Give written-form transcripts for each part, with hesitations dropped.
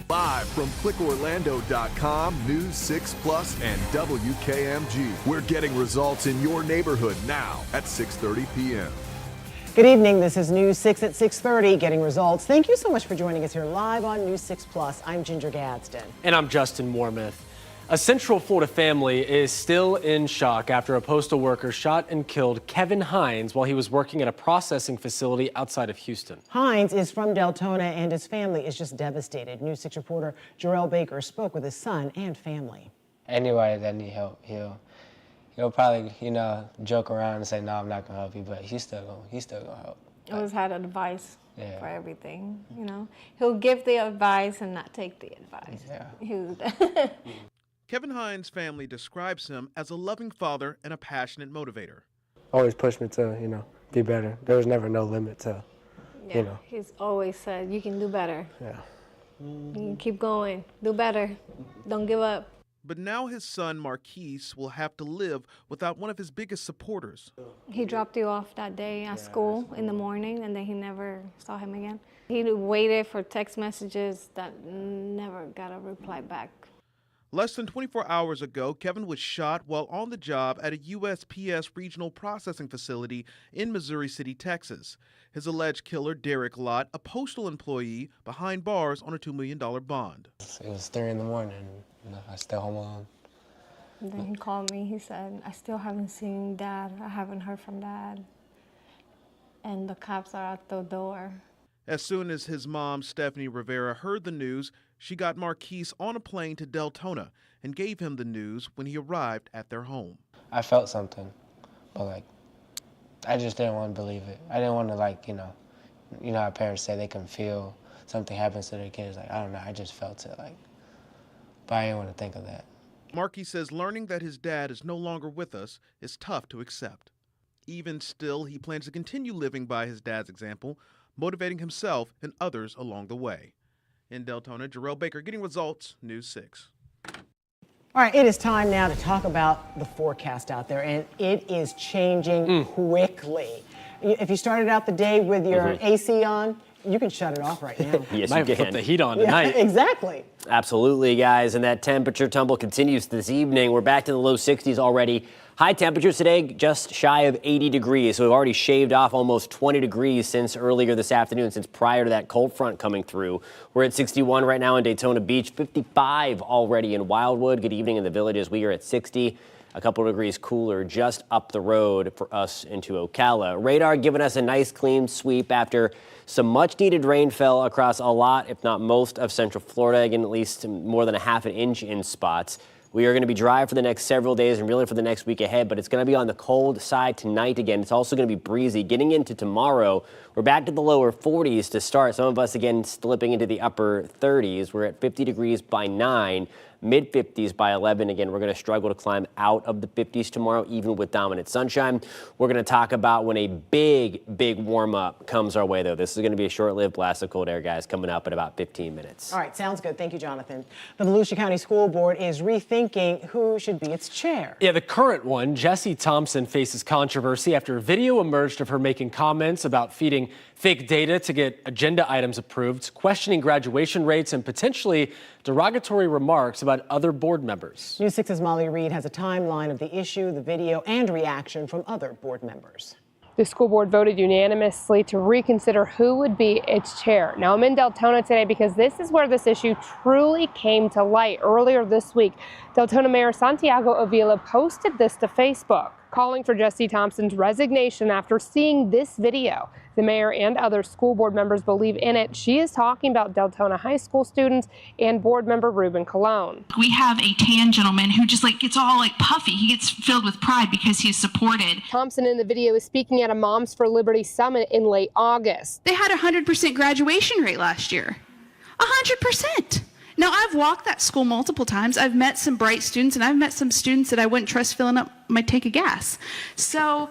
Live from clickorlando.com, News 6 Plus, and WKMG. We're getting results in your neighborhood now at 6:30 p.m. Good evening. This is News 6 at 6:30, getting results. Thank you so much for joining us here live on News 6 Plus. I'm Ginger Gadsden. And I'm Justin Warmouth. A Central Florida family is still in shock after a postal worker shot and killed Kevin Hines while he was working at a processing facility outside of Houston. Hines is from Deltona and his family is just devastated. News 6 reporter Jarrell Baker spoke with his son and family. Anybody that need help, he'll probably, joke around and say, no, I'm not gonna help you, but he's still gonna help. Always had advice for everything, He'll give the advice and not take the advice. Yeah. Kevin Hines' family describes him as a loving father and a passionate motivator. Always pushed me to, be better. There was never no limit to, He's always said, you can do better. Yeah. You can keep going, do better, don't give up. But now his son, Marquise, will have to live without one of his biggest supporters. He dropped you off that day at school in the morning, and then he never saw him again. He waited for text messages that never got a reply back. Less than 24 hours ago, Kevin was shot while on the job at a USPS regional processing facility in Missouri City, Texas. His alleged killer, Derek Lott, a postal employee, behind bars on a $2 million bond. It was 3 in the morning, I was still home alone. And then he called me, he said, I still haven't seen Dad, I haven't heard from Dad. And the cops are at the door. As soon as his mom, Stephanie Rivera, heard the news, she got Marquise on a plane to Deltona and gave him the news when he arrived at their home. I felt something, but I just didn't want to believe it. I didn't want to you know how parents say they can feel something happens to their kids. I don't know, I just felt it but I didn't want to think of that. Marquise says learning that his dad is no longer with us is tough to accept. Even still, he plans to continue living by his dad's example, motivating himself and others along the way. In Deltona, Jarrell Baker, getting results, News 6. All right, it is time now to talk about the forecast out there, and it is changing quickly. If you started out the day with your AC on, you can shut it off right now. Yes, you can. Put the heat on tonight. Yeah, exactly. Absolutely, guys, and that temperature tumble continues this evening. We're back to the low 60s already. High temperatures today just shy of 80 degrees, so we've already shaved off almost 20 degrees since earlier this afternoon, since prior to that cold front coming through. We're at 61 right now in Daytona Beach, 55 already in Wildwood. Good evening in the Villages. We are at 60. A couple of degrees cooler just up the road for us into Ocala. Radar giving us a nice clean sweep after some much needed rain fell across a lot, if not most, of Central Florida. Again, at least more than a half an inch in spots. We are going to be dry for the next several days and really for the next week ahead, but it's going to be on the cold side tonight again. It's also going to be breezy. Getting into tomorrow, we're back to the lower 40s to start. Some of us, again, slipping into the upper 30s. We're at 50 degrees by 9. Mid-50s by 11. Again, we're going to struggle to climb out of the 50s tomorrow, even with dominant sunshine. We're going to talk about when a big warm-up comes our way, though. This is going to be a short-lived blast of cold air, guys, coming up in about 15 minutes. All right, sounds good. Thank you, Jonathan. The Volusia County School Board is rethinking who should be its chair. Yeah, the current one, Jessie Thompson, faces controversy after a video emerged of her making comments about feeding fake data to get agenda items approved, questioning graduation rates, and potentially derogatory remarks about other board members. News 6's Molly Reed has a timeline of the issue, the video, and reaction from other board members. The school board voted unanimously to reconsider who would be its chair. Now, I'm in Deltona today because this is where this issue truly came to light. Earlier this week, Deltona Mayor Santiago Avila posted this to Facebook, calling for Jessie Thompson's resignation after seeing this video. The mayor and other school board members believe in it. She is talking about Deltona High School students and board member Ruben Colon. We have a tan gentleman who just gets all puffy. He gets filled with pride because he's supported. Thompson in the video is speaking at a Moms for Liberty summit in late August. They had a 100% graduation rate last year. 100%. Now, I've walked that school multiple times. I've met some bright students, and I've met some students that I wouldn't trust filling up my tank of gas. So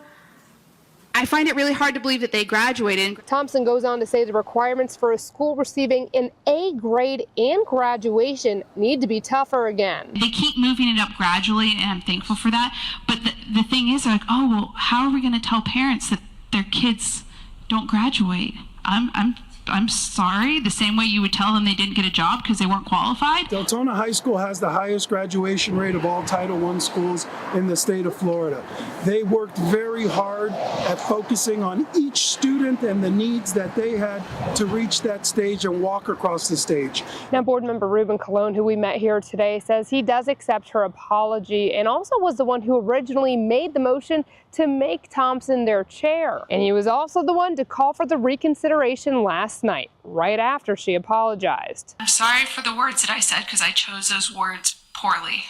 I find it really hard to believe that they graduated. Thompson goes on to say the requirements for a school receiving an A grade and graduation need to be tougher again. They keep moving it up gradually, and I'm thankful for that. But the thing is, how are we going to tell parents that their kids don't graduate? I'm I'm sorry, the same way you would tell them they didn't get a job because they weren't qualified? Deltona High School has the highest graduation rate of all Title I schools in the state of Florida. They worked very hard at focusing on each student and the needs that they had to reach that stage and walk across the stage. Now, board member Ruben Colon, who we met here today, says he does accept her apology and also was the one who originally made the motion to make Thompson their chair. And he was also the one to call for the reconsideration last night, right after she apologized. I'm sorry for the words that I said because I chose those words poorly.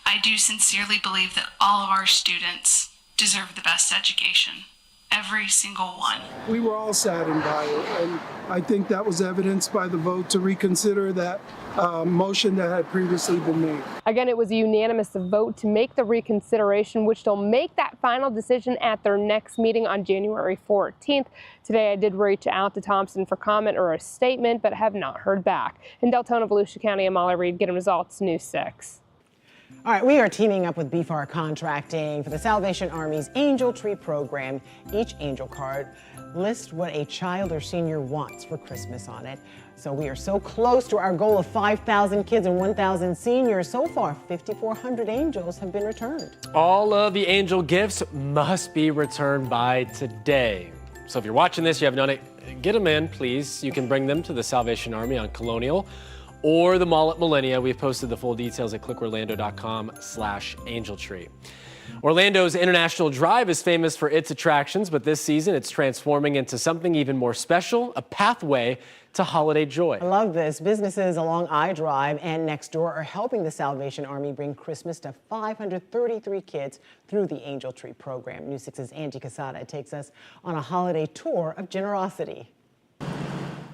I do sincerely believe that all of our students deserve the best education. Every single one. We were all saddened by it, and I think that was evidenced by the vote to reconsider that motion that had previously been made. Again, it was a unanimous vote to make the reconsideration, which they'll make that final decision at their next meeting on January 14th. Today, I did reach out to Thompson for comment or a statement, but have not heard back. In Deltona, Volusia County, I'm Molly Reed, getting results, News 6. All right, we are teaming up with BFAR Contracting for the Salvation Army's Angel Tree program. Each angel card lists what a child or senior wants for Christmas on it. So we are so close to our goal of 5,000 kids and 1,000 seniors. So far, 5,400 angels have been returned. All of the angel gifts must be returned by today. So if you're watching this, you haven't done it, get them in, please. You can bring them to the Salvation Army on Colonial or the mall at Millennia. We've posted the full details at clickorlando.com/angeltree. Orlando's International Drive is famous for its attractions, but this season it's transforming into something even more special, a pathway to holiday joy. I love this. Businesses along I-Drive and next door are helping the Salvation Army bring Christmas to 533 kids through the Angel Tree program. News 6's Angie Casada takes us on a holiday tour of generosity.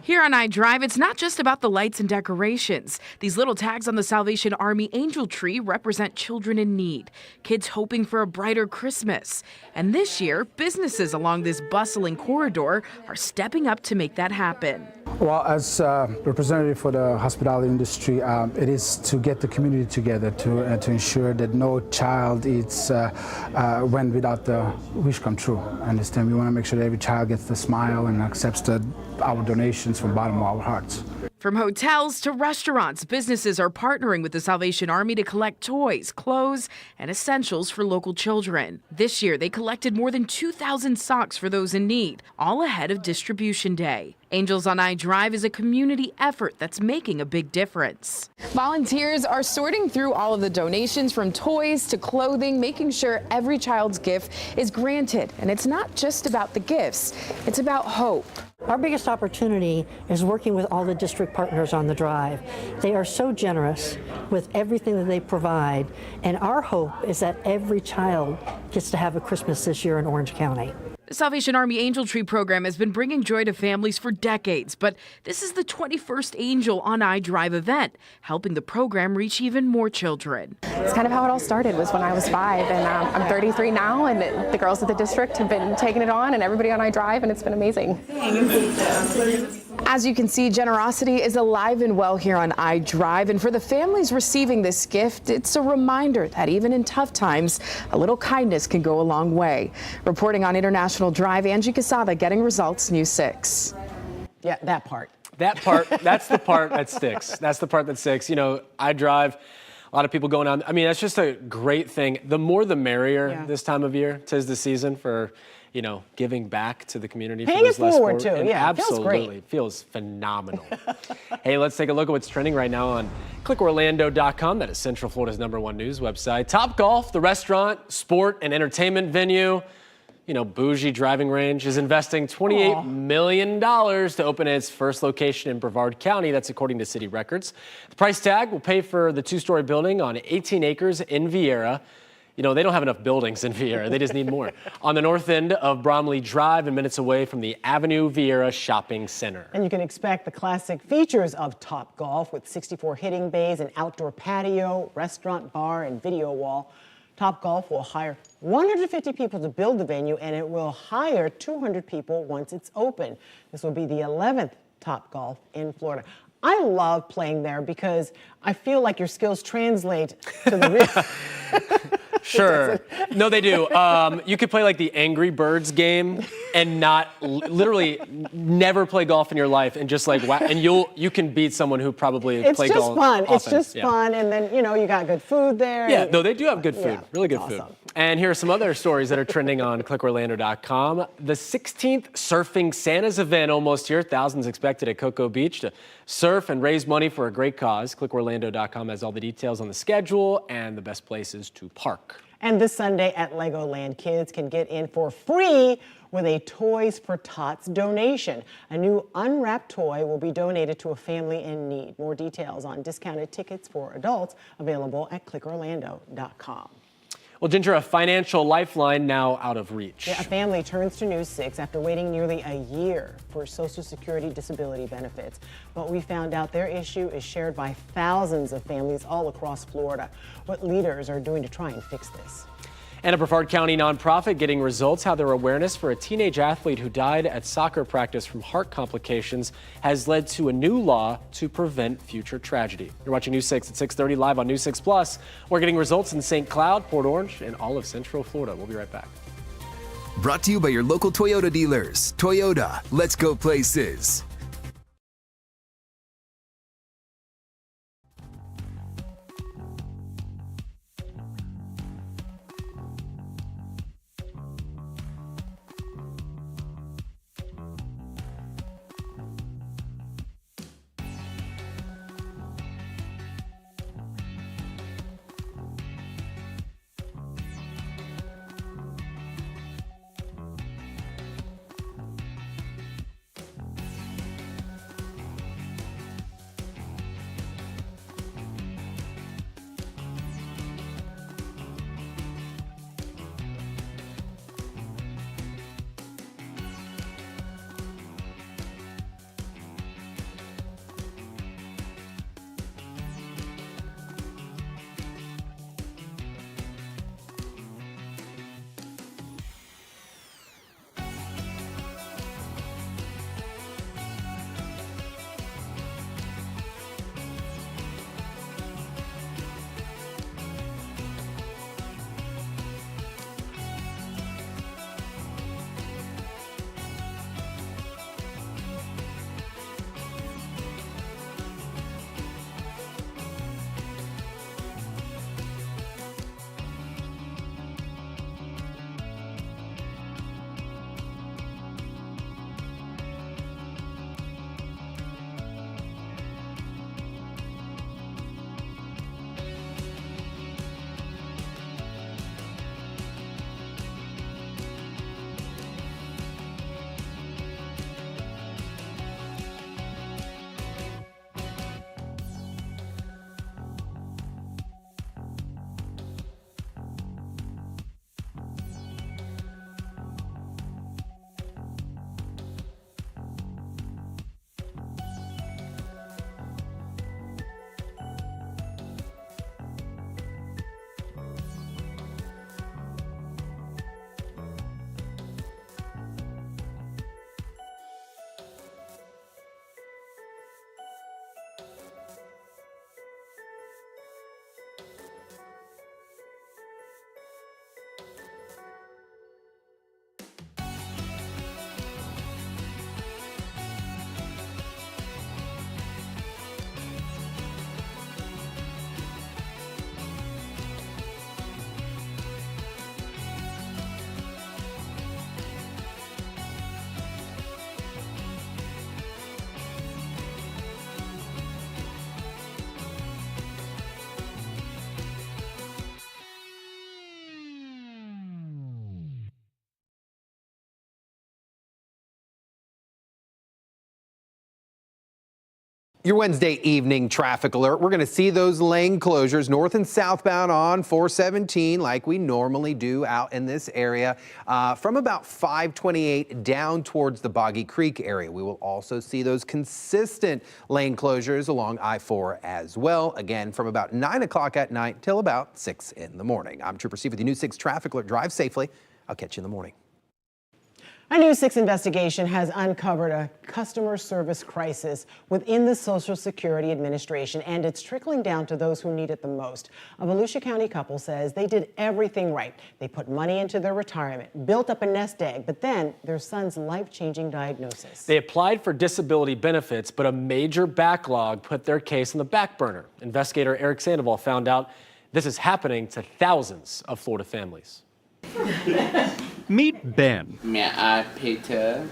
Here on I-Drive, it's not just about the lights and decorations. These little tags on the Salvation Army Angel Tree represent children in need, kids hoping for a brighter Christmas. And this year, businesses along this bustling corridor are stepping up to make that happen. Well, as representative for the hospitality industry, it is to get the community together to ensure that no child went without the wish come true. Understand? We want to make sure that every child gets the smile and accepts our donations from the bottom of our hearts. From hotels to restaurants, businesses are partnering with the Salvation Army to collect toys, clothes, and essentials for local children. This year, they collected more than 2,000 socks for those in need, all ahead of Distribution Day. Angels on I-Drive is a community effort that's making a big difference. Volunteers are sorting through all of the donations from toys to clothing, making sure every child's gift is granted. And it's not just about the gifts, it's about hope. Our biggest opportunity is working with all the district partners on the drive. They are so generous with everything that they provide, and our hope is that every child gets to have a Christmas this year in Orange County. The Salvation Army Angel Tree program has been bringing joy to families for decades, but this is the 21st Angel on I-Drive event, helping the program reach even more children. It's kind of how it all started, was when I was 5, and I'm 33 now, and the girls at the district have been taking it on, and everybody on I-Drive, and it's been amazing. As you can see, generosity is alive and well here on I-Drive, and for the families receiving this gift, it's a reminder that even in tough times, a little kindness can go a long way. Reporting on International Drive, Angie Casada, Getting Results, News 6. Yeah, that part. That part, that's the part that sticks. That's the part that sticks. You know, I-Drive, a lot of people going on. I mean, that's just a great thing. The more the merrier this time of year. 'Tis the season for, you know, giving back to the community. Paying it forward, too. Yeah, absolutely. Feels great. Feels phenomenal. Hey, let's take a look at what's trending right now on clickorlando.com. That is Central Florida's #1 news website. Topgolf, the restaurant, sport, and entertainment venue, you know, bougie driving range, is investing $28 million to open its first location in Brevard County. That's according to city records. The price tag will pay for the 2-story building on 18 acres in Vieira. You know, they don't have enough buildings in Vieira. They just need more. On the north end of Bromley Drive and minutes away from the Avenue Vieira Shopping Center. And you can expect the classic features of Topgolf with 64 hitting bays, an outdoor patio, restaurant, bar, and video wall. Topgolf will hire 150 people to build the venue, and it will hire 200 people once it's open. This will be the 11th Topgolf in Florida. I love playing there because I feel like your skills translate to the real. Sure. No, they do. You could play like the Angry Birds game and literally never play golf in your life, and just like and you can beat someone who probably play golf. It's just fun, and then you got good food there. Yeah, no, they do have good food, really good awesome. food. And here are some other stories that are trending on clickorlando.com. The 16th Surfing Santa's event almost here. Thousands expected at Cocoa Beach to surf and raise money for a great cause. Clickorlando.com has all the details on the schedule and the best places to park. And this Sunday at Legoland, kids can get in for free with a Toys for Tots donation. A new unwrapped toy will be donated to a family in need. More details on discounted tickets for adults available at clickorlando.com. Well, Ginger, a financial lifeline now out of reach. Yeah, a family turns to News 6 after waiting nearly a year for Social Security disability benefits. But we found out their issue is shared by thousands of families all across Florida. What leaders are doing to try and fix this? And a Brevard County nonprofit getting results how their awareness for a teenage athlete who died at soccer practice from heart complications has led to a new law to prevent future tragedy. You're watching News 6 at 6:30 live on News 6 Plus. We're getting results in St. Cloud, Port Orange, and all of Central Florida. We'll be right back. Brought to you by your local Toyota dealers. Toyota, let's go places. Your Wednesday evening traffic alert. We're going to see those lane closures north and southbound on 417 like we normally do out in this area from about 528 down towards the Boggy Creek area. We will also see those consistent lane closures along I-4 as well. Again, from about 9 o'clock at night till about 6 in the morning. I'm Trooper Steve with the News 6 traffic alert. Drive safely. I'll catch you in the morning. A News 6 investigation has uncovered a customer service crisis within the Social Security Administration, and it's trickling down to those who need it the most. A Volusia County couple says they did everything right. They put money into their retirement, built up a nest egg, but then their son's life-changing diagnosis. They applied for disability benefits, but a major backlog put their case on the back burner. Investigator Eric Sandoval found out this is happening to thousands of Florida families. Meet Ben. May I picture?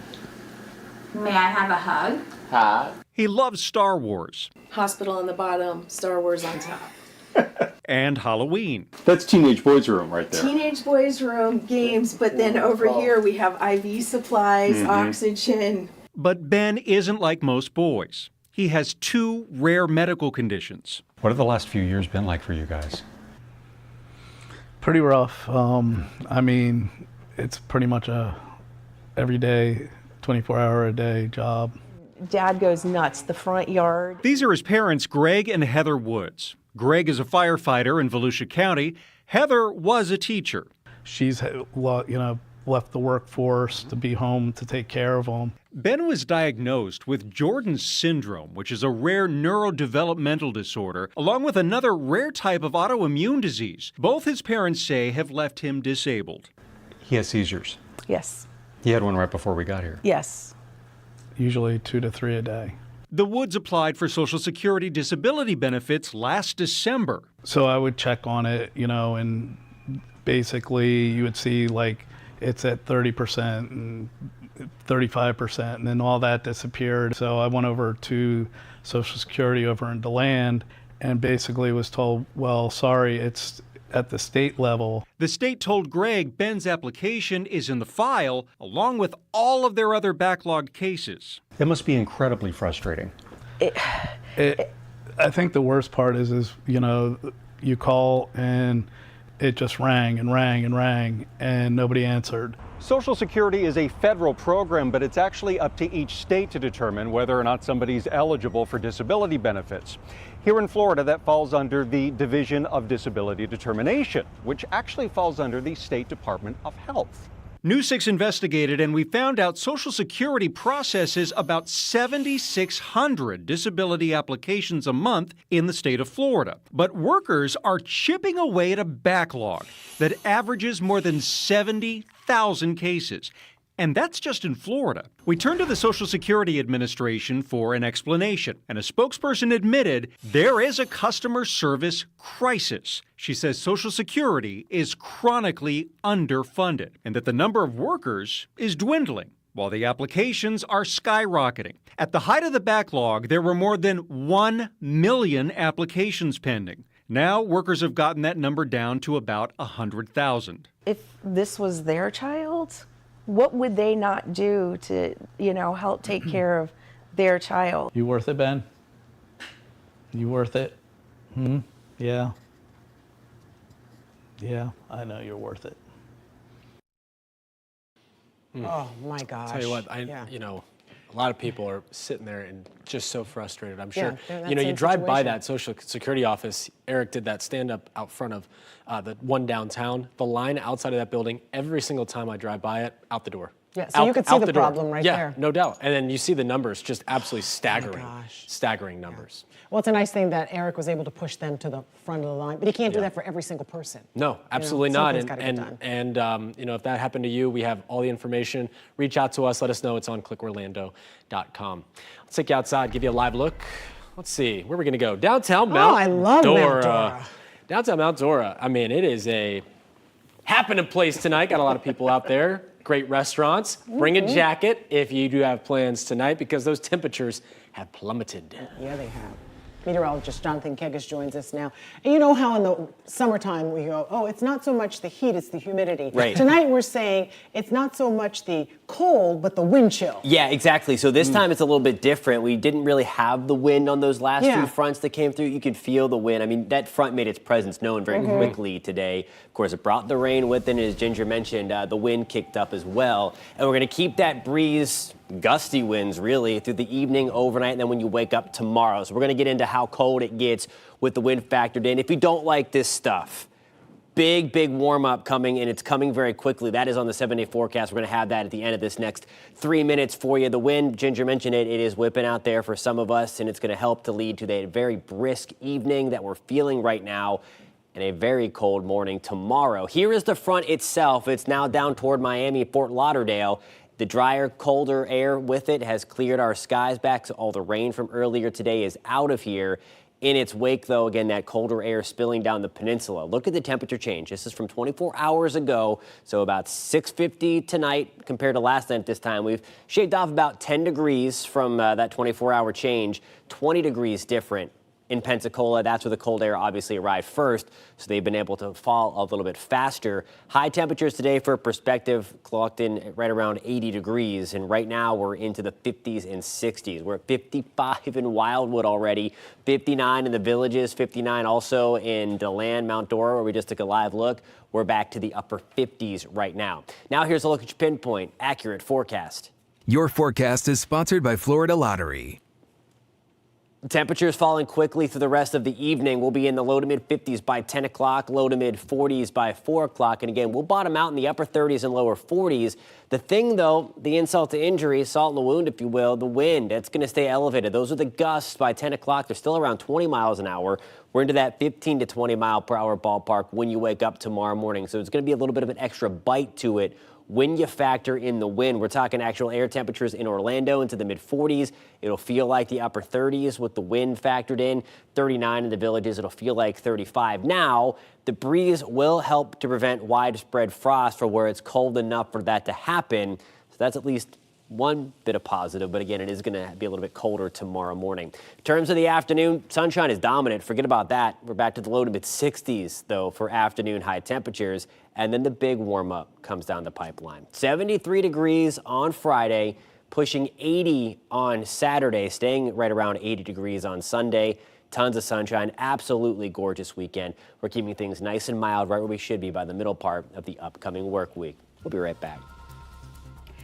May I have a hug? Hug. He loves Star Wars Hospital on the bottom, Star Wars on top. and Halloween. That's teenage boys' room right there. Teenage boys' room, games, but then over here we have IV supplies, oxygen. But Ben isn't like most boys. He has 2 rare medical conditions. What have the last few years been like for you guys? Pretty rough. I mean, it's pretty much a everyday, 24-hour-a-day job. Dad goes nuts. The front yard. These are his parents, Greg and Heather Woods. Greg is a firefighter in Volusia County. Heather was a teacher. She's, left the workforce to be home to take care of them. Ben was diagnosed with Jordan's syndrome, which is a rare neurodevelopmental disorder, along with another rare type of autoimmune disease. Both his parents say have left him disabled. He has seizures. Yes. He had one right before we got here. Yes. Usually 2 to 3 a day. The Woods applied for Social Security disability benefits last December. So I would check on it, and basically you would see like it's at 30% and 35%, and then all that disappeared. So I went over to Social Security over in DeLand and basically was told, well, sorry, it's at the state level. The state told Greg Ben's application is in the file, along with all of their other backlogged cases. It must be incredibly frustrating. I think the worst part is you call and it just rang and rang and rang and nobody answered. Social Security is a federal program, but it's actually up to each state to determine whether or not somebody's eligible for disability benefits. Here in Florida, that falls under the Division of Disability Determination, which actually falls under the State Department of Health. News 6 investigated, and we found out Social Security processes about 7,600 disability applications a month in the state of Florida. But workers are chipping away at a backlog that averages more than 70,000 cases. And that's just in Florida. We turned to the Social Security Administration for an explanation, and a spokesperson admitted there is a customer service crisis. She says Social Security is chronically underfunded and that the number of workers is dwindling, while the applications are skyrocketing. At the height of the backlog, there were more than 1 million applications pending. Now, workers have gotten that number down to about 100,000. If this was their child, what would they not do to, help take care of their child? You worth it, Ben? You worth it? Yeah. Yeah, I know you're worth it. Oh my gosh. Tell you what, a lot of people are sitting there and just so frustrated. I'm sure. Yeah, You drive by that Social Security office. Eric did that stand up out front of the one downtown. The line outside of that building, every single time I drive by it, out the door. Yeah, so you could see the problem right there. Yeah, no doubt. And then you see the numbers, just absolutely staggering, staggering numbers. Well, it's a nice thing that Eric was able to push them to the front of the line, but he can't do that for every single person. No, absolutely not. And if that happened to you, we have all the information. Reach out to us. Let us know. It's on clickorlando.com. Let's take you outside, give you a live look. Let's see, where are we going to go? Downtown Mount Dora. I love Mount Dora. Downtown Mount Dora. I mean, it is a happening place tonight. Got a lot of people out there. Great restaurants. Bring a jacket if you do have plans tonight, because those temperatures have plummeted. Yeah, they have. Meteorologist Jonathan Kegas joins us now. And you know how in the summertime we go, oh, it's not so much the heat, it's the humidity. Right. Tonight we're saying it's not so much the cold, but the wind chill. Yeah, exactly. So this time it's a little bit different. We didn't really have the wind on those last few fronts that came through. You could feel the wind. I mean, that front made its presence known very quickly today. Of course, it brought the rain with it, and as Ginger mentioned, the wind kicked up as well. And we're going to keep that breeze, gusty winds really, through the evening, overnight, and then when you wake up tomorrow. So we're going to get into how cold it gets with the wind factored in. If you don't like this stuff, big warm up coming, and it's coming very quickly. That is on the 7-day forecast. We're going to have that at the end of this next 3 minutes for you. The wind, Ginger mentioned it is whipping out there for some of us, and it's going to help to lead to the very brisk evening that we're feeling right now and a very cold morning tomorrow. Here is the front itself. It's now down toward Miami, Fort Lauderdale. The drier, colder air with it has cleared our skies back, so all the rain from earlier today is out of here. In its wake, though, again, that colder air spilling down the peninsula. Look at the temperature change. This is from 24 hours ago, so about 6:50 tonight compared to last night at this time. We've shaved off about 10 degrees from that 24-hour change, 20 degrees different in Pensacola. That's where the cold air obviously arrived first, so they've been able to fall a little bit faster. High temperatures today, for perspective, clocked in right around 80 degrees, and right now we're into the 50s and 60s. We're at 55 in Wildwood already, 59 in the Villages, 59 also in DeLand, Mount Dora, where we just took a live look. We're back to the upper 50s right now. Now here's a look at your pinpoint, accurate forecast. Your forecast is sponsored by Florida Lottery. Temperatures falling quickly through the rest of the evening. We'll be in the low to mid 50s by 10 o'clock, low to mid 40s by 4 o'clock. And again, we'll bottom out in the upper 30s and lower 40s. The thing, though, the insult to injury, salt in the wound, if you will, the wind, it's going to stay elevated. Those are the gusts by 10 o'clock. They're still around 20 miles an hour. We're into that 15 to 20 mile per hour ballpark when you wake up tomorrow morning. So it's going to be a little bit of an extra bite to it when you factor in the wind. We're talking actual air temperatures in Orlando into the mid 40s. It'll feel like the upper 30s with the wind factored in. 39 in the Villages. It'll feel like 35. Now, the breeze will help to prevent widespread frost for where it's cold enough for that to happen. So that's at least one bit of positive, but again, it is going to be a little bit colder tomorrow morning. In terms of the afternoon, sunshine is dominant. Forget about that. We're back to the low to mid 60s, though, for afternoon high temperatures. And then the big warm up comes down the pipeline. 73 degrees on Friday, pushing 80 on Saturday, staying right around 80 degrees on Sunday. Tons of sunshine, absolutely gorgeous weekend. We're keeping things nice and mild, right where we should be by the middle part of the upcoming work week. We'll be right back.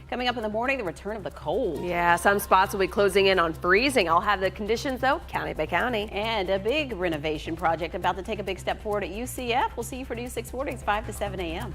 Coming up in the morning, the return of the cold. Yeah, some spots will be closing in on freezing. I'll have the conditions, though, county by county. And a big renovation project about to take a big step forward at UCF. We'll see you for News 640. It's 5 to 7 a.m.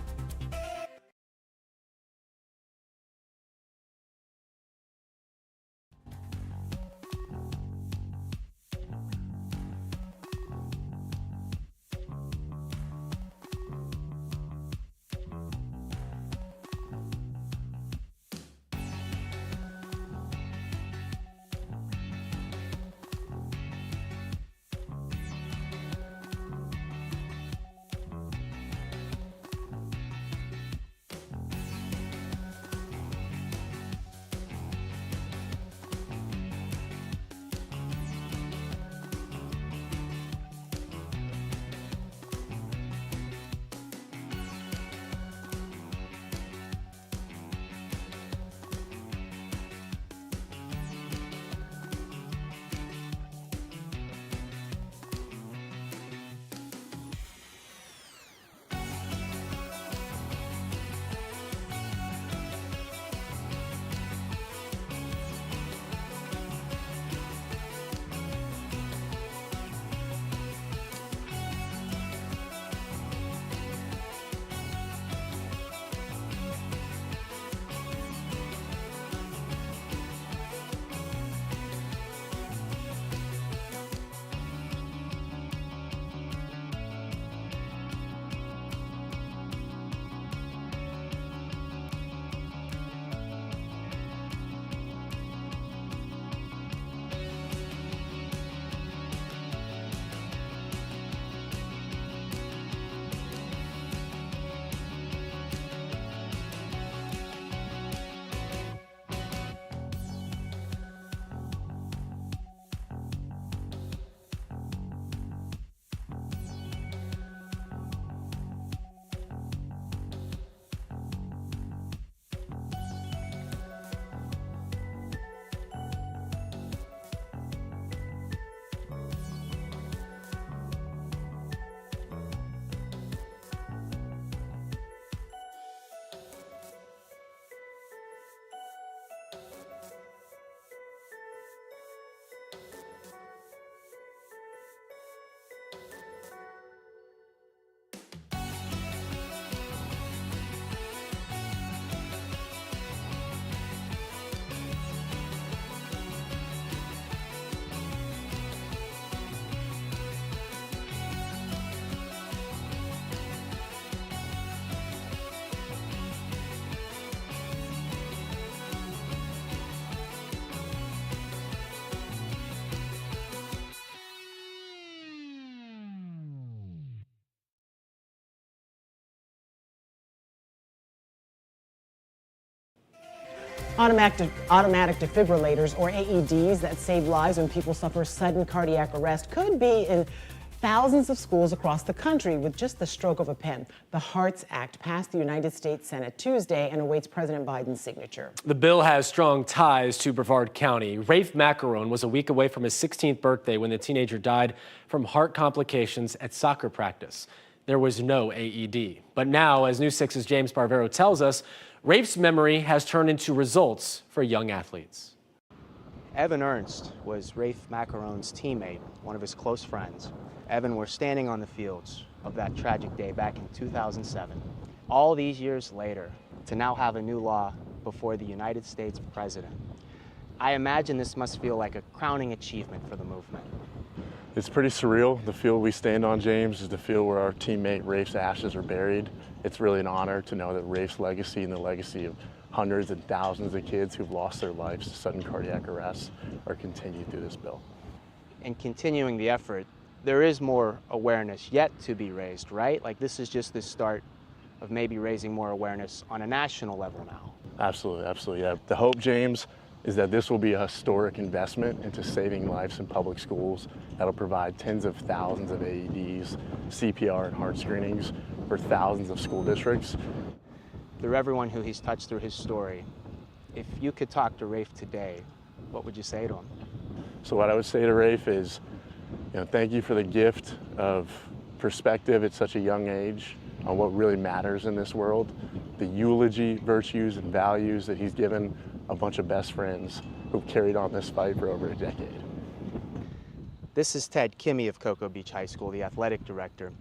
Automatic defibrillators, or AEDs, that save lives when people suffer sudden cardiac arrest could be in thousands of schools across the country with just the stroke of a pen. The HEARTS Act passed the United States Senate Tuesday and awaits President Biden's signature. The bill has strong ties to Brevard County. Rafe Macaron was a week away from his 16th birthday when the teenager died from heart complications at soccer practice. There was no AED. But now, as News 6's James Barbero tells us, Rafe's memory has turned into results for young athletes. Evan Ernst was Rafe Macaron's teammate, one of his close friends. Evan were standing on the fields of that tragic day back in 2007. All these years later, to now have a new law before the United States president. I imagine this must feel like a crowning achievement for the movement. It's pretty surreal. The field we stand on, James, is the field where our teammate Rafe's ashes are buried. It's really an honor to know that Rafe's legacy and the legacy of hundreds and thousands of kids who've lost their lives to sudden cardiac arrest are continued through this bill. And continuing the effort, there is more awareness yet to be raised, right? Like, this is just the start of maybe raising more awareness on a national level now. Absolutely, absolutely, yeah. The hope, James, is that this will be a historic investment into saving lives in public schools that'll provide tens of thousands of AEDs, CPR, and heart screenings for thousands of school districts. Through everyone who he's touched through his story, if you could talk to Rafe today, what would you say to him? So what I would say to Rafe is, thank you for the gift of perspective at such a young age on what really matters in this world, the eulogy, virtues, and values that he's given a bunch of best friends who've carried on this fight for over a decade. This is Ted Kimmy of Cocoa Beach High School, the athletic director.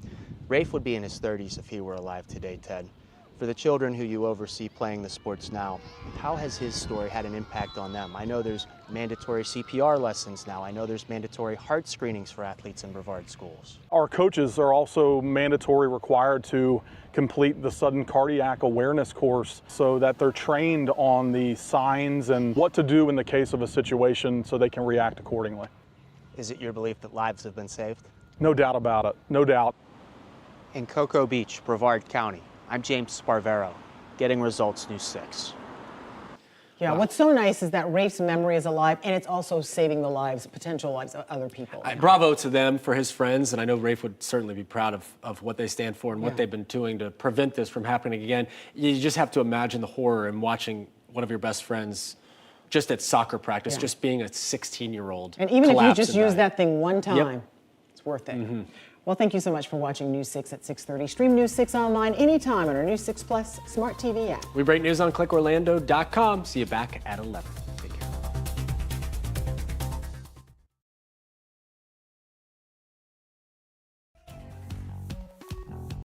Rafe would be in his 30s if he were alive today, Ted. For the children who you oversee playing the sports now, how has his story had an impact on them? I know there's mandatory CPR lessons now. I know there's mandatory heart screenings for athletes in Brevard schools. Our coaches are also mandatory required to complete the sudden cardiac awareness course so that they're trained on the signs and what to do in the case of a situation so they can react accordingly. Is it your belief that lives have been saved? No doubt about it, no doubt. In Cocoa Beach, Brevard County, I'm James Sparvero, Getting Results News 6. Yeah, what's so nice is that Rafe's memory is alive, and it's also saving the lives, potential lives of other people. Bravo to them for his friends, and I know Rafe would certainly be proud of what they stand for and what they've been doing to prevent this from happening again. You just have to imagine the horror in watching one of your best friends just at soccer practice, just being a 16-year-old. And even if you just use that thing one time, it's worth it. Mm-hmm. Well, thank you so much for watching News 6 at 6:30. Stream News 6 online anytime on our News 6 Plus Smart TV app. We break news on clickorlando.com. See you back at 11.